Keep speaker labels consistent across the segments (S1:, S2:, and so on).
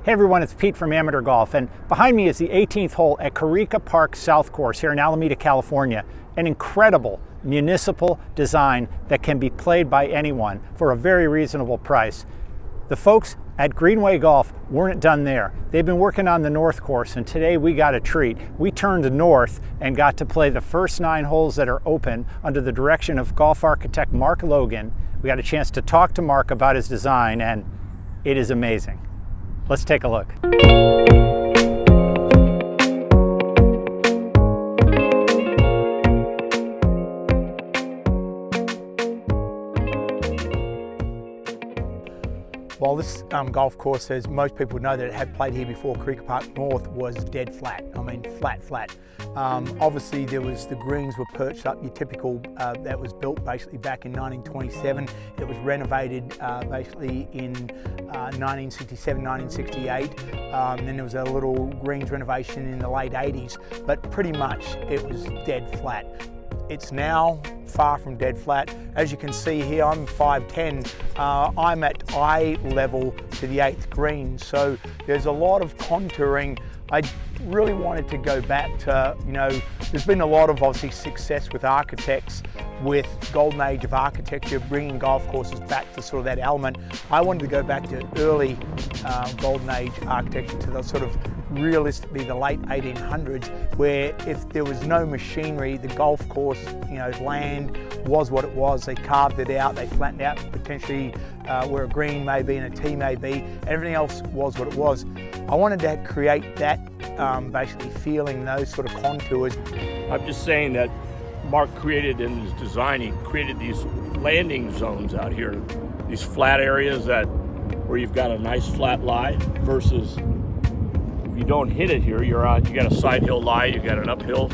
S1: Hey everyone, it's Pete from Amateur Golf, and behind me is the 18th hole at Corica Park South Course here in Alameda, California. An incredible municipal design that can be played by anyone for a very reasonable price. The folks at Greenway Golf weren't done there. They've been working on the North Course, and today we got a treat. We turned north and got to play the first 9 holes that are open under the direction of golf architect Mark Logan. We got a chance to talk to Mark about his design, and it is amazing. Let's take a look.
S2: Well, this golf course, as most people know that have played here before, Corica Park North was dead flat. I mean, flat. Obviously, the greens were perched up, your typical, that was built basically back in 1927. It was renovated basically in 1967, 1968. Then there was a little greens renovation in the late 80s, but pretty much it was dead flat. It's now far from dead flat. As you can see here, I'm 5'10". I'm at eye level to the 8th green, so there's a lot of contouring. I really wanted to go back to, there's been a lot of obviously success with architects, with golden age of architecture, bringing golf courses back to sort of that element. I wanted to go back to early golden age architecture, to the sort of realistically the late 1800s, where if there was no machinery, the golf course, land was what it was. They carved it out, they flattened out potentially where a green may be and a tee may be, and everything else was what it was. I wanted to create that basically feeling, those sort of contours.
S3: I'm just saying that Mark created in his design, he created these landing zones out here, these flat areas where you've got a nice flat lie versus if you don't hit it here, you got a side hill lie, you got an uphill,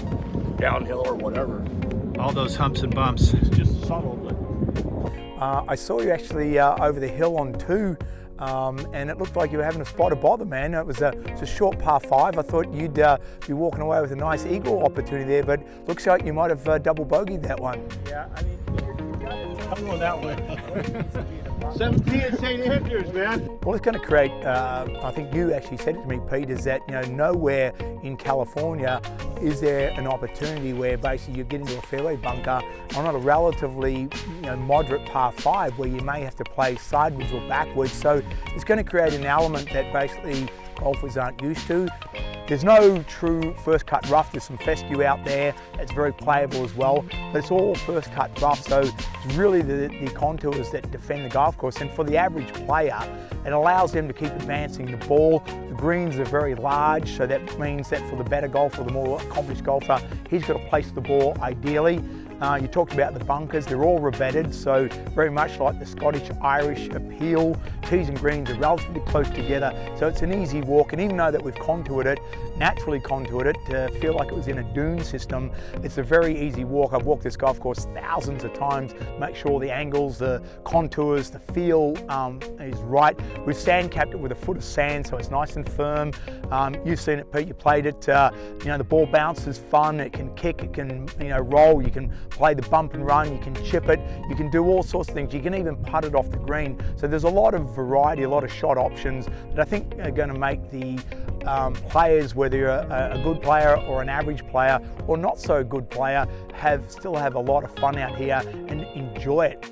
S3: downhill, or whatever.
S1: All those humps and bumps.
S3: It's just subtle, but
S2: I saw you actually over the hill on 2, and it looked like you were having a spot of bother, man. It's a short par 5. I thought you'd be walking away with a nice eagle opportunity there, but looks like you might have double bogeyed that one.
S3: yeah, I mean, I'm going that way. 17 at St. Andrews, man.
S2: Well, it's going to create, I think you actually said it to me, Pete, is that nowhere in California is there an opportunity where basically you get into a fairway bunker on a relatively moderate par 5 where you may have to play sideways or backwards. So it's going to create an element that basically golfers aren't used to. There's no true first cut rough. There's some fescue out there that's very playable as well, but it's all first cut rough, so it's really the contours that defend the golf course. And for the average player, it allows them to keep advancing the ball. The greens are very large, so that means that for the better golfer, the more accomplished golfer, he's got to place the ball ideally. You talked about the bunkers, they're all revetted, so very much like the Scottish-Irish appeal. Tees and greens are relatively close together, so it's an easy walk. And even though that we've contoured it, naturally contoured it, to feel like it was in a dune system, it's a very easy walk. I've walked this golf course thousands of times, make sure the angles, the contours, the feel is right. We've sand capped it with a foot of sand, so it's nice and firm. You've seen it, Pete, you played it. The ball bounces fun, it can kick, it can roll, you can play the bump and run, you can chip it, you can do all sorts of things. You can even putt it off the green. So there's a lot of variety, a lot of shot options that I think are going to make the players, whether you're a good player or an average player or not so good player, still have a lot of fun out here and enjoy it.